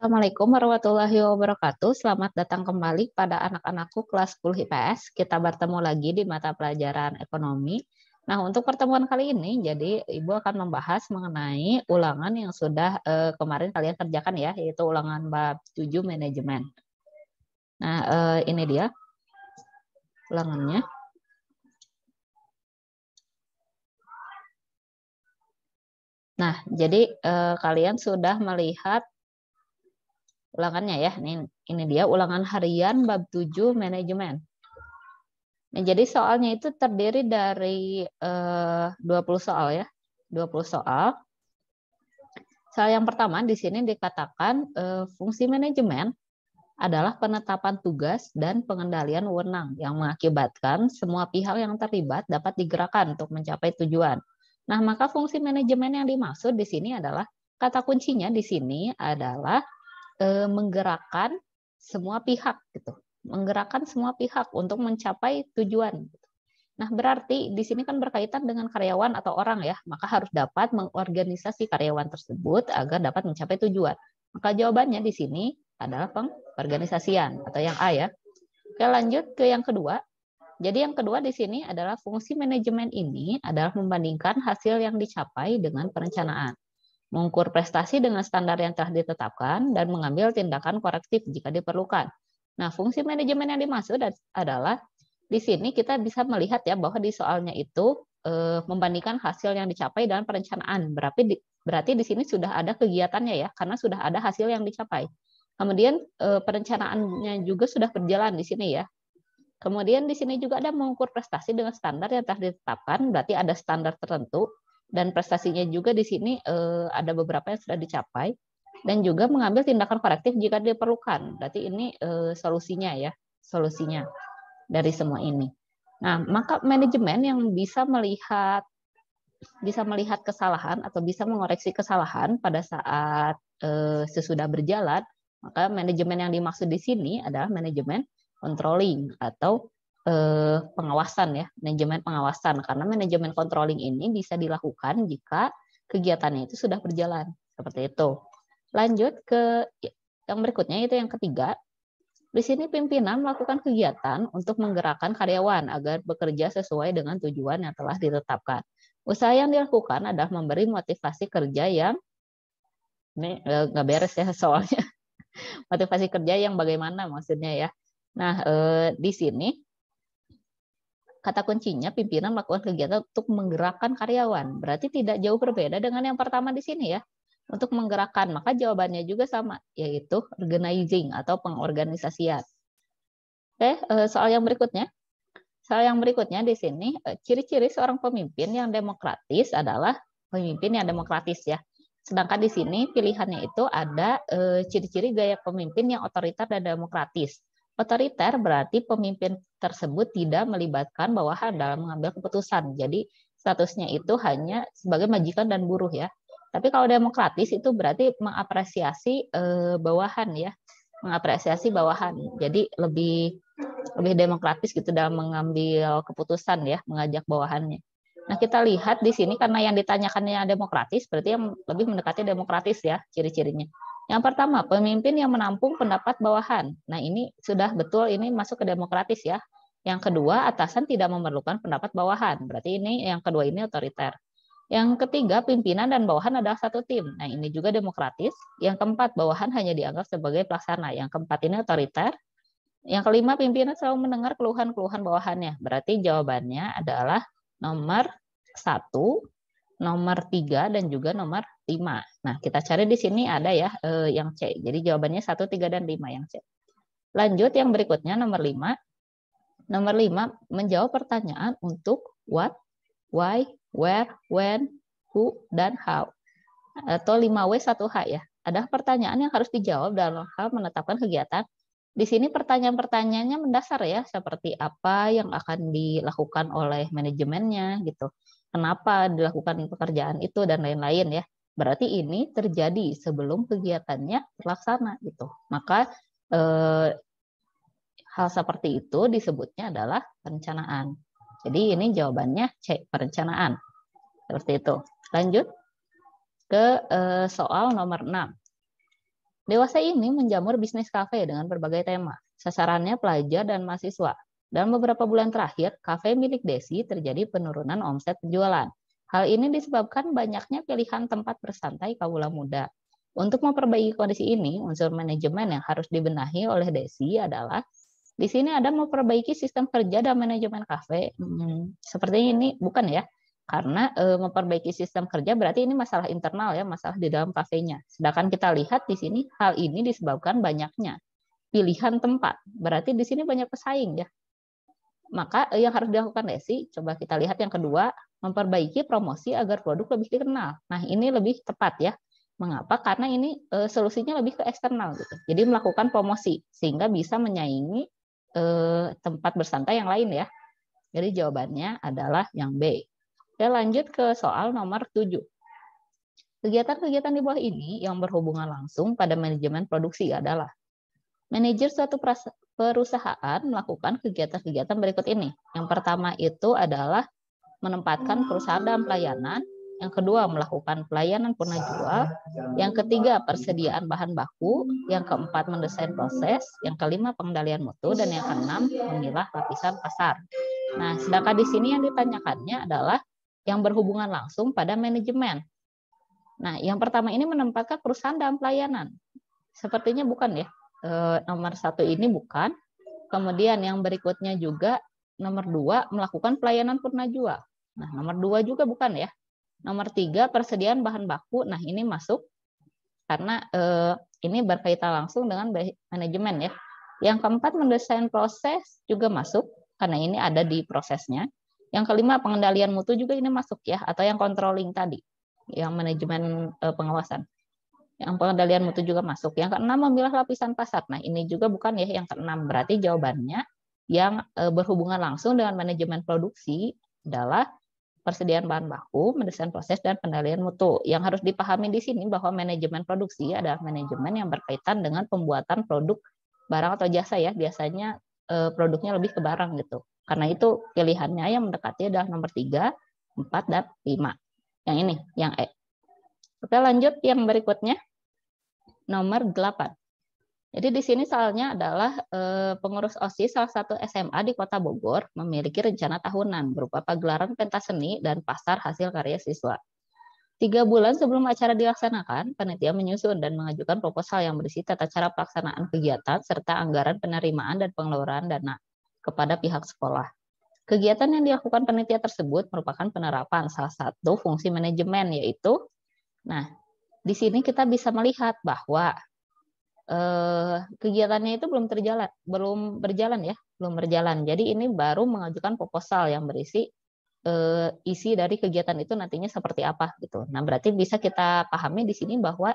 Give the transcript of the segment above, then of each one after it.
Assalamualaikum warahmatullahi wabarakatuh. Selamat datang kembali pada anak-anakku kelas 10 IPS. Kita bertemu lagi di mata pelajaran ekonomi. Nah, untuk pertemuan kali ini, jadi Ibu akan membahas mengenai ulangan yang sudah kemarin kalian kerjakan ya, yaitu ulangan bab 7 manajemen. Nah, ini dia ulangannya. Nah, jadi kalian sudah melihat ulangannya ya. Ini dia ulangan harian bab 7 manajemen. Nah, jadi soalnya itu terdiri dari 20 soal ya. 20 soal. Soal yang pertama di sini dikatakan fungsi manajemen adalah penetapan tugas dan pengendalian wewenang yang mengakibatkan semua pihak yang terlibat dapat digerakkan untuk mencapai tujuan. Nah, maka fungsi manajemen yang dimaksud di sini adalah kata kuncinya di sini adalah menggerakkan semua pihak gitu. Menggerakkan semua pihak untuk mencapai tujuan. Nah, berarti di sini kan berkaitan dengan karyawan atau orang ya, maka harus dapat mengorganisasi karyawan tersebut agar dapat mencapai tujuan. Maka jawabannya di sini adalah pengorganisasian atau yang A ya. Oke, lanjut ke yang kedua. Jadi yang kedua di sini adalah fungsi manajemen ini adalah membandingkan hasil yang dicapai dengan perencanaan, mengukur prestasi dengan standar yang telah ditetapkan, dan mengambil tindakan korektif jika diperlukan. Nah, fungsi manajemen yang dimaksud adalah di sini kita bisa melihat ya bahwa di soalnya itu membandingkan hasil yang dicapai dengan perencanaan. Berarti di sini sudah ada kegiatannya ya, karena sudah ada hasil yang dicapai. Kemudian perencanaannya juga sudah berjalan di sini ya. Kemudian di sini juga ada mengukur prestasi dengan standar yang telah ditetapkan, berarti ada standar tertentu dan prestasinya juga di sini ada beberapa yang sudah dicapai dan juga mengambil tindakan korektif jika diperlukan. Berarti ini solusinya ya, solusinya dari semua ini. Nah, maka manajemen yang bisa melihat kesalahan atau bisa mengoreksi kesalahan pada saat sesudah berjalan, maka manajemen yang dimaksud di sini adalah manajemen controlling atau pengawasan ya, manajemen pengawasan. Karena manajemen controlling ini bisa dilakukan jika kegiatannya itu sudah berjalan. Seperti itu. Lanjut ke yang berikutnya, itu yang ketiga. Di sini pimpinan melakukan kegiatan untuk menggerakkan karyawan agar bekerja sesuai dengan tujuan yang telah ditetapkan. Usaha yang dilakukan adalah memberi motivasi kerja yang ini nggak beres ya soalnya. Motivasi kerja yang bagaimana maksudnya ya. Nah, di sini kata kuncinya pimpinan melakukan kegiatan untuk menggerakkan karyawan. Berarti tidak jauh berbeda dengan yang pertama di sini ya. Untuk menggerakkan, maka jawabannya juga sama, yaitu organizing atau pengorganisasian. Oke, soal yang berikutnya. Soal yang berikutnya di sini, ciri-ciri seorang pemimpin yang demokratis adalah pemimpin yang demokratis ya. Sedangkan di sini pilihannya itu ada ciri-ciri gaya pemimpin yang otoriter dan demokratis. Otoriter berarti pemimpin tersebut tidak melibatkan bawahan dalam mengambil keputusan. Jadi statusnya itu hanya sebagai majikan dan buruh ya. Tapi kalau demokratis itu berarti mengapresiasi bawahan ya, mengapresiasi bawahan. Jadi lebih demokratis gitu dalam mengambil keputusan ya, mengajak bawahannya. Nah, kita lihat di sini karena yang ditanyakannya demokratis, berarti yang lebih mendekati demokratis ya ciri-cirinya. Yang pertama, pemimpin yang menampung pendapat bawahan. Nah, ini sudah betul, ini masuk ke demokratis ya. Yang kedua, atasan tidak memerlukan pendapat bawahan. Berarti ini yang kedua ini otoriter. Yang ketiga, pimpinan dan bawahan adalah satu tim. Nah, ini juga demokratis. Yang keempat, bawahan hanya dianggap sebagai pelaksana. Yang keempat ini otoriter. Yang kelima, pimpinan selalu mendengar keluhan-keluhan bawahannya. Berarti jawabannya adalah nomor 1, nomor 3, dan juga nomor 5. Nah, kita cari di sini ada ya yang C. Jadi jawabannya 1, 3, dan 5 yang C. Lanjut yang berikutnya, nomor 5. Nomor 5, menjawab pertanyaan untuk what, why, where, when, who, dan how. Atau 5W 1H ya. Ada pertanyaan yang harus dijawab dalam hal menetapkan kegiatan. Di sini pertanyaan-pertanyaannya mendasar ya, seperti apa yang akan dilakukan oleh manajemennya gitu. Kenapa dilakukan pekerjaan itu dan lain-lain ya. Berarti ini terjadi sebelum kegiatannya terlaksana gitu. Maka hal seperti itu disebutnya adalah perencanaan. Jadi ini jawabannya C, perencanaan. Seperti itu. Lanjut ke soal nomor 6. Dewasa ini menjamur bisnis kafe dengan berbagai tema. Sasarannya pelajar dan mahasiswa. Dalam beberapa bulan terakhir, kafe milik Desi terjadi penurunan omset penjualan. Hal ini disebabkan banyaknya pilihan tempat bersantai kaula muda. Untuk memperbaiki kondisi ini, unsur manajemen yang harus dibenahi oleh Desi adalah di sini ada memperbaiki sistem kerja dan manajemen kafe. Sepertinya ini bukan ya, karena memperbaiki sistem kerja berarti ini masalah internal ya, masalah di dalam kafenya. Sedangkan kita lihat di sini hal ini disebabkan banyaknya pilihan tempat. Berarti di sini banyak pesaing ya. Maka yang harus dilakukan Desi, coba kita lihat yang kedua, memperbaiki promosi agar produk lebih dikenal. Nah, ini lebih tepat ya. Mengapa? Karena ini solusinya lebih ke eksternal gitu. Jadi melakukan promosi sehingga bisa menyaingi tempat bersantai yang lain ya. Jadi jawabannya adalah yang B. Oke, lanjut ke soal nomor 7. Kegiatan-kegiatan di bawah ini yang berhubungan langsung pada manajemen produksi adalah manajer suatu perusahaan melakukan kegiatan-kegiatan berikut ini. Yang pertama itu adalah menempatkan perusahaan dalam pelayanan. Yang kedua, melakukan pelayanan purna jual. Yang ketiga, persediaan bahan baku. Yang keempat, mendesain proses. Yang kelima, pengendalian mutu. Dan yang keenam, memilah lapisan pasar. Nah, sedangkan di sini yang ditanyakannya adalah yang berhubungan langsung pada manajemen. Nah, yang pertama ini menempatkan perusahaan dalam pelayanan. Sepertinya bukan ya. Nomor 1 ini bukan. Kemudian yang berikutnya juga nomor 2 melakukan pelayanan purna jual. Nah, nomor 2 juga bukan ya. Nomor 3 persediaan bahan baku. Nah, ini masuk karena ini berkaitan langsung dengan manajemen ya. Yang keempat mendesain proses juga masuk karena ini ada di prosesnya. Yang kelima pengendalian mutu juga ini masuk ya, atau yang controlling tadi, yang manajemen pengawasan. Yang pengendalian mutu juga masuk. Yang keenam memilah lapisan pasar. Nah, ini juga bukan ya yang keenam. Berarti jawabannya yang berhubungan langsung dengan manajemen produksi adalah persediaan bahan baku, mendesain proses, dan pengendalian mutu. Yang harus dipahami di sini bahwa manajemen produksi adalah manajemen yang berkaitan dengan pembuatan produk, barang atau jasa ya. Biasanya produknya lebih ke barang gitu. Karena itu pilihannya yang mendekati adalah nomor 3, 4, dan 5. Yang ini, yang E. Oke, lanjut yang berikutnya. Nomor 8. Jadi di sini soalnya adalah pengurus OSIS salah satu SMA di Kota Bogor memiliki rencana tahunan berupa pagelaran pentas seni dan pasar hasil karya siswa. 3 bulan sebelum acara dilaksanakan, panitia menyusun dan mengajukan proposal yang berisi tata cara pelaksanaan kegiatan serta anggaran penerimaan dan pengeluaran dana kepada pihak sekolah. Kegiatan yang dilakukan panitia tersebut merupakan penerapan salah satu fungsi manajemen, yaitu, nah, di sini kita bisa melihat bahwa kegiatannya itu belum berjalan. Jadi ini baru mengajukan proposal yang berisi isi dari kegiatan itu nantinya seperti apa gitu. Nah, berarti bisa kita pahami di sini bahwa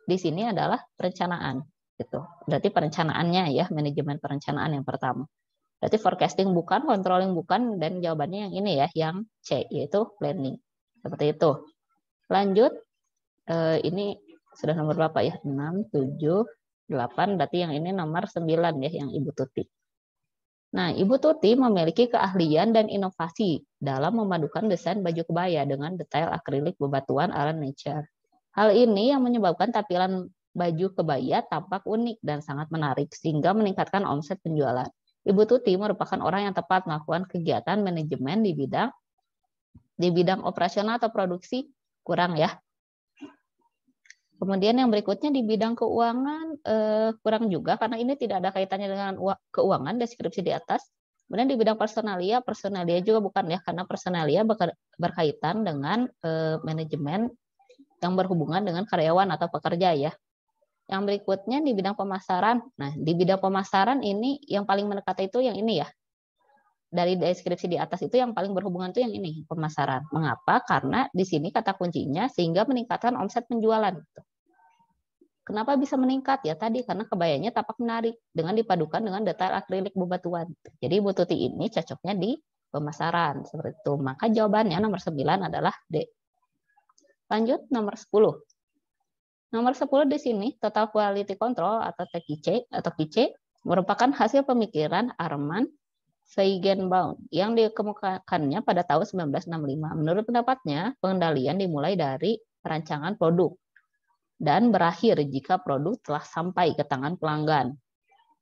di sini adalah perencanaan gitu. Berarti perencanaannya ya, manajemen perencanaan yang pertama. Berarti forecasting bukan, controlling bukan, dan jawabannya yang ini ya, yang C, yaitu planning. Seperti itu. Lanjut, ini sudah nomor berapa ya? 6, 7, 8, berarti yang ini nomor 9 ya, yang Ibu Tuti. Nah, Ibu Tuti memiliki keahlian dan inovasi dalam memadukan desain baju kebaya dengan detail akrilik bebatuan ala nature. Hal ini yang menyebabkan tampilan baju kebaya tampak unik dan sangat menarik sehingga meningkatkan omset penjualan. Ibu Tuti merupakan orang yang tepat melakukan kegiatan manajemen di bidang operasional atau produksi kurang ya. Kemudian yang berikutnya di bidang keuangan kurang juga karena ini tidak ada kaitannya dengan keuangan, deskripsi di atas. Kemudian di bidang personalia juga bukan ya, karena personalia berkaitan dengan manajemen yang berhubungan dengan karyawan atau pekerja ya. Yang berikutnya di bidang pemasaran. Nah, di bidang pemasaran ini yang paling mendekati itu yang ini ya. Dari deskripsi di atas itu yang paling berhubungan itu yang ini, pemasaran. Mengapa? Karena di sini kata kuncinya sehingga meningkatkan omset penjualan. Kenapa bisa meningkat? Ya tadi karena kebayanya tampak menarik dengan dipadukan dengan detail akrilik bebatuan. Jadi Ibu Tuti ini cocoknya di pemasaran seperti itu. Maka jawabannya nomor 9 adalah D. Lanjut nomor 10. Nomor 10 di sini total quality control atau TQC merupakan hasil pemikiran Armand Feigenbaum yang dikemukakannya pada tahun 1965. Menurut pendapatnya, pengendalian dimulai dari perancangan produk. dan berakhir jika produk telah sampai ke tangan pelanggan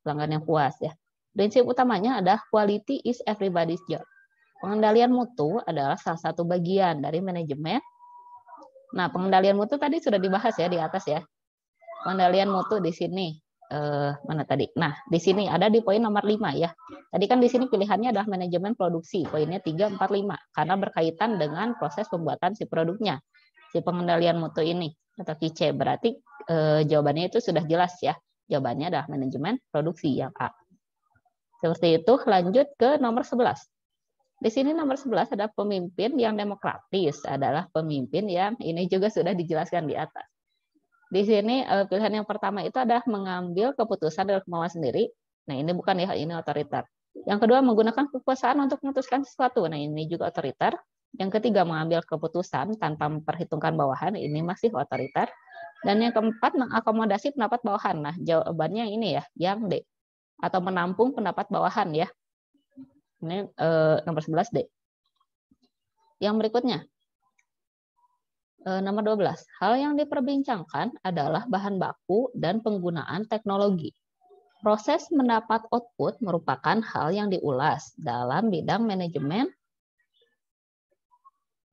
yang puas ya. Prinsip utamanya adalah quality is everybody's job. Pengendalian mutu adalah salah satu bagian dari manajemen. Nah, pengendalian mutu tadi sudah dibahas ya di atas ya. Pengendalian mutu di sini mana tadi? Nah, di sini ada di poin nomor 5 ya. Tadi kan di sini pilihannya adalah manajemen produksi, poinnya 3, 4, 5 karena berkaitan dengan proses pembuatan si produknya. Si pengendalian mutu ini atau QC berarti jawabannya itu sudah jelas ya. Jawabannya adalah manajemen produksi yang A. Seperti itu, lanjut ke nomor 11. Di sini nomor 11 ada pemimpin yang demokratis, adalah pemimpin yang ini juga sudah dijelaskan di atas. Di sini pilihan yang pertama itu adalah mengambil keputusan dengan kemauan sendiri. Nah, ini bukan ya, ini otoriter. Yang kedua, menggunakan kekuasaan untuk memutuskan sesuatu. Nah, ini juga otoriter. Yang ketiga, mengambil keputusan tanpa memperhitungkan bawahan. Ini masih otoriter. Dan yang keempat, mengakomodasi pendapat bawahan. Nah, jawabannya ini ya, yang D. Atau menampung pendapat bawahan ya. Ini nomor 11 D. Yang berikutnya, nomor 12. Hal yang diperbincangkan adalah bahan baku dan penggunaan teknologi. Proses mendapat output merupakan hal yang diulas dalam bidang manajemen.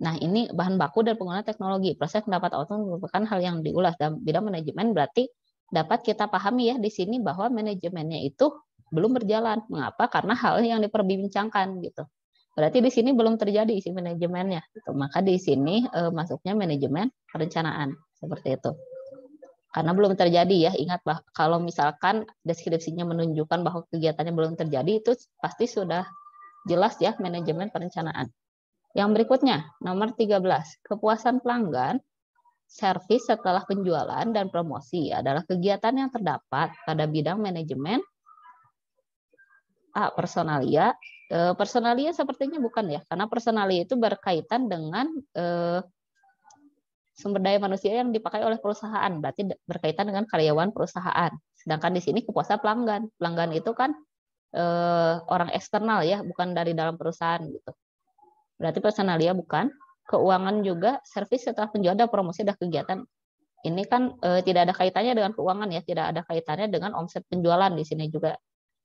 Nah, ini bahan baku dan penggunaan teknologi. Proses mendapat output merupakan hal yang diulas dalam bidang manajemen, berarti dapat kita pahami ya di sini bahwa manajemennya itu belum berjalan. Mengapa? Karena hal yang diperbincangkan gitu. Berarti di sini belum terjadi isi manajemennya. Gitu. Maka di sini masuknya manajemen perencanaan seperti itu. Karena belum terjadi ya. Ingat kalau misalkan deskripsinya menunjukkan bahwa kegiatannya belum terjadi, itu pasti sudah jelas ya manajemen perencanaan. Yang berikutnya nomor 13, kepuasan pelanggan. Servis setelah penjualan dan promosi adalah kegiatan yang terdapat pada bidang manajemen A. Personalia. Personalia sepertinya bukan ya, karena personalia itu berkaitan dengan sumber daya manusia yang dipakai oleh perusahaan, berarti berkaitan dengan karyawan perusahaan. Sedangkan di sini kepuasan pelanggan. Pelanggan itu kan orang eksternal ya, bukan dari dalam perusahaan gitu. Berarti personalia bukan. Keuangan juga, servis setelah penjualan dan promosi adalah kegiatan. Ini kan tidak ada kaitannya dengan keuangan ya, tidak ada kaitannya dengan omset penjualan di sini juga.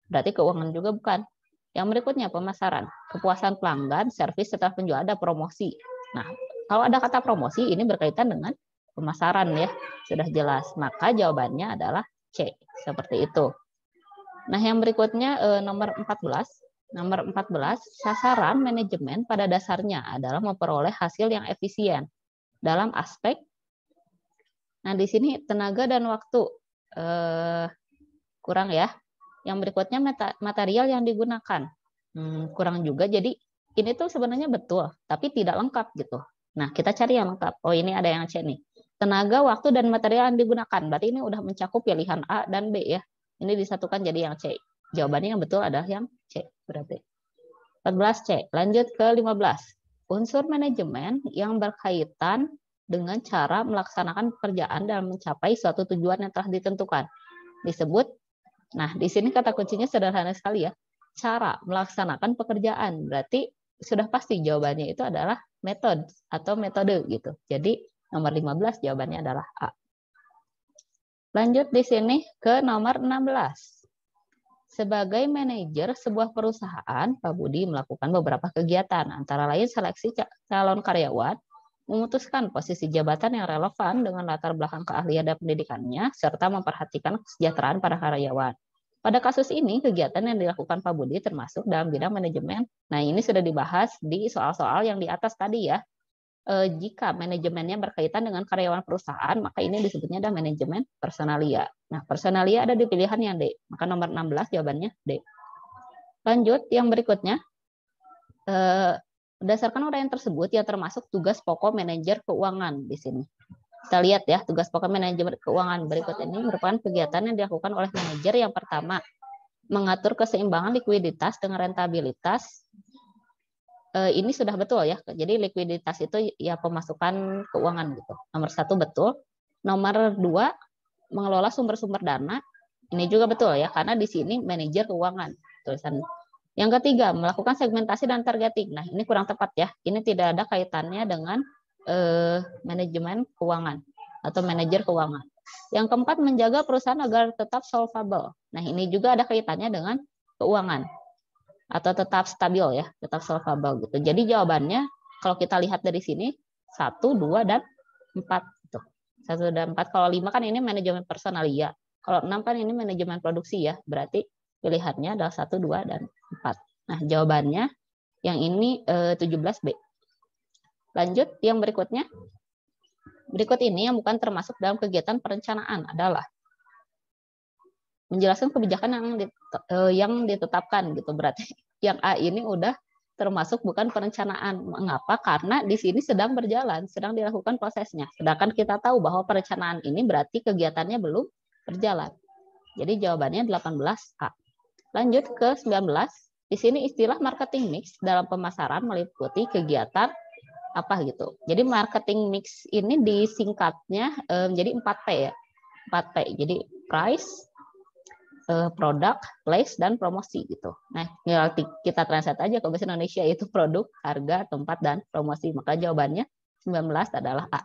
Berarti keuangan juga bukan. Yang berikutnya pemasaran. Kepuasan pelanggan, servis setelah penjualan dan promosi. Nah, kalau ada kata promosi ini berkaitan dengan pemasaran ya, sudah jelas. Maka jawabannya adalah C, seperti itu. Nah, yang berikutnya nomor 14. Nomor 14, sasaran manajemen pada dasarnya adalah memperoleh hasil yang efisien dalam aspek. Nah, di sini tenaga dan waktu kurang ya. Yang berikutnya material yang digunakan kurang juga. Jadi ini tuh sebenarnya betul, tapi tidak lengkap gitu. Nah, kita cari yang lengkap. Oh, ini ada yang C nih. Tenaga, waktu, dan material yang digunakan. Berarti ini udah mencakup pilihan A dan B ya. Ini disatukan jadi yang C. Jawabannya yang betul adalah yang C berarti. 14 C. Lanjut ke 15. Unsur manajemen yang berkaitan dengan cara melaksanakan pekerjaan dalam mencapai suatu tujuan yang telah ditentukan. Disebut, nah di sini kata kuncinya sederhana sekali ya. Cara melaksanakan pekerjaan. Berarti sudah pasti jawabannya itu adalah metode atau metode gitu. Jadi nomor 15 jawabannya adalah A. Lanjut di sini ke nomor 16. Sebagai manajer sebuah perusahaan, Pak Budi melakukan beberapa kegiatan, antara lain seleksi calon karyawan, memutuskan posisi jabatan yang relevan dengan latar belakang keahlian dan pendidikannya, serta memperhatikan kesejahteraan para karyawan. Pada kasus ini, kegiatan yang dilakukan Pak Budi termasuk dalam bidang manajemen. Nah, ini sudah dibahas di soal-soal yang di atas tadi ya. Jika manajemennya berkaitan dengan karyawan perusahaan, maka ini disebutnya adalah manajemen personalia. Nah, personalia ada di pilihan yang D. Maka nomor 16 jawabannya D. Lanjut, yang berikutnya. Berdasarkan uraian tersebut, yang termasuk tugas pokok manajer keuangan di sini. Kita lihat ya, tugas pokok manajer keuangan berikut ini merupakan kegiatan yang dilakukan oleh manajer. Yang pertama, mengatur keseimbangan likuiditas dengan rentabilitas. Ini sudah betul ya. Jadi likuiditas itu ya pemasukan keuangan gitu. Nomor 1 betul. Nomor 2 mengelola sumber-sumber dana. Ini juga betul ya, karena di sini manajer keuangan tulisan. Yang ketiga, melakukan segmentasi dan targeting. Nah, ini kurang tepat ya. Ini tidak ada kaitannya dengan manajemen keuangan. atau manajer keuangan. Yang keempat, menjaga perusahaan agar tetap solvable. Nah, ini juga ada kaitannya dengan keuangan atau tetap stabil ya, tetap solvable gitu. Jadi jawabannya kalau kita lihat dari sini 1, 2, dan 4 gitu. 1 dan 4. Kalau 5 kan ini manajemen personalia. Kalau 6 kan ini manajemen produksi ya. Berarti pilihannya adalah 1, 2, dan 4. Nah, jawabannya yang ini 17B. Lanjut yang berikutnya. Berikut ini yang bukan termasuk dalam kegiatan perencanaan adalah menjelaskan kebijakan yang ditetapkan gitu. Berarti yang A ini udah termasuk bukan perencanaan. Mengapa? Karena di sini sedang berjalan, sedang dilakukan prosesnya. Sedangkan kita tahu bahwa perencanaan ini berarti kegiatannya belum berjalan. Jadi jawabannya 18A. Lanjut ke 19. Di sini istilah marketing mix dalam pemasaran meliputi kegiatan apa gitu. Jadi marketing mix ini disingkatnya menjadi 4P ya. 4P. Jadi price, produk, place, dan promosi gitu. Nah, kita translate aja ke bahasa Indonesia, itu produk, harga, tempat, dan promosi. Maka jawabannya 19 adalah A.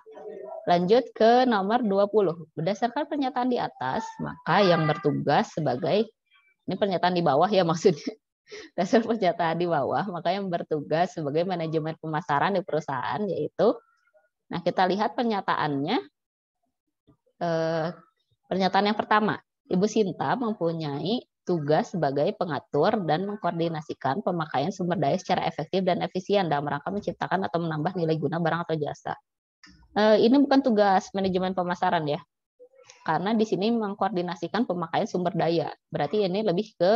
Lanjut ke nomor 20. Berdasarkan pernyataan di atas, maka yang bertugas sebagai, ini pernyataan di bawah ya maksudnya, dasar pernyataan di bawah, maka yang bertugas sebagai manajemen pemasaran di perusahaan yaitu, nah kita lihat pernyataannya, pernyataan yang pertama, Ibu Sinta mempunyai tugas sebagai pengatur dan mengkoordinasikan pemakaian sumber daya secara efektif dan efisien dalam rangka menciptakan atau menambah nilai guna barang atau jasa. Ini bukan tugas manajemen pemasaran ya, karena di sini mengkoordinasikan pemakaian sumber daya. Berarti ini lebih ke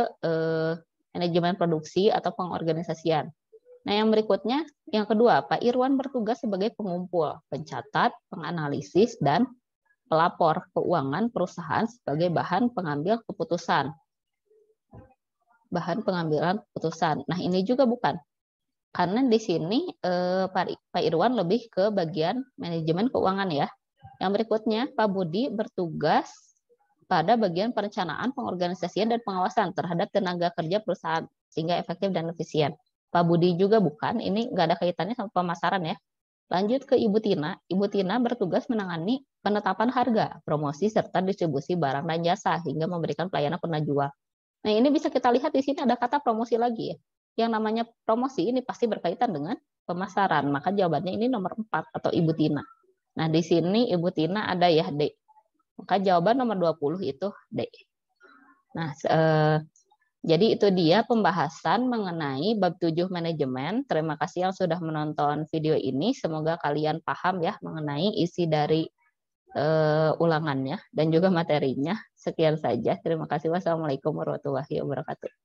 manajemen produksi atau pengorganisasian. Nah, yang berikutnya, yang kedua, Pak Irwan bertugas sebagai pengumpul, pencatat, penganalisis, dan pelapor keuangan perusahaan sebagai bahan pengambil keputusan. Bahan pengambilan keputusan. Nah, ini juga bukan. Karena di sini Pak Irwan lebih ke bagian manajemen keuangan ya. Yang berikutnya, Pak Budi bertugas pada bagian perencanaan, pengorganisasian, dan pengawasan terhadap tenaga kerja perusahaan sehingga efektif dan efisien. Pak Budi juga bukan, ini nggak ada kaitannya sama pemasaran ya. Lanjut ke Ibu Tina. Ibu Tina bertugas menangani penetapan harga, promosi, serta distribusi barang dan jasa hingga memberikan pelayanan penajuan. Nah, ini bisa kita lihat di sini ada kata promosi lagi ya. Yang namanya promosi ini pasti berkaitan dengan pemasaran. Maka jawabannya ini nomor 4 atau Ibu Tina. Nah, di sini Ibu Tina ada ya D. Maka jawaban nomor 20 itu D. Nah, jadi itu dia pembahasan mengenai bab 7 manajemen. Terima kasih yang sudah menonton video ini. Semoga kalian paham ya mengenai isi dari ulangannya dan juga materinya. Sekian saja. Terima kasih. Wassalamualaikum warahmatullahi wabarakatuh.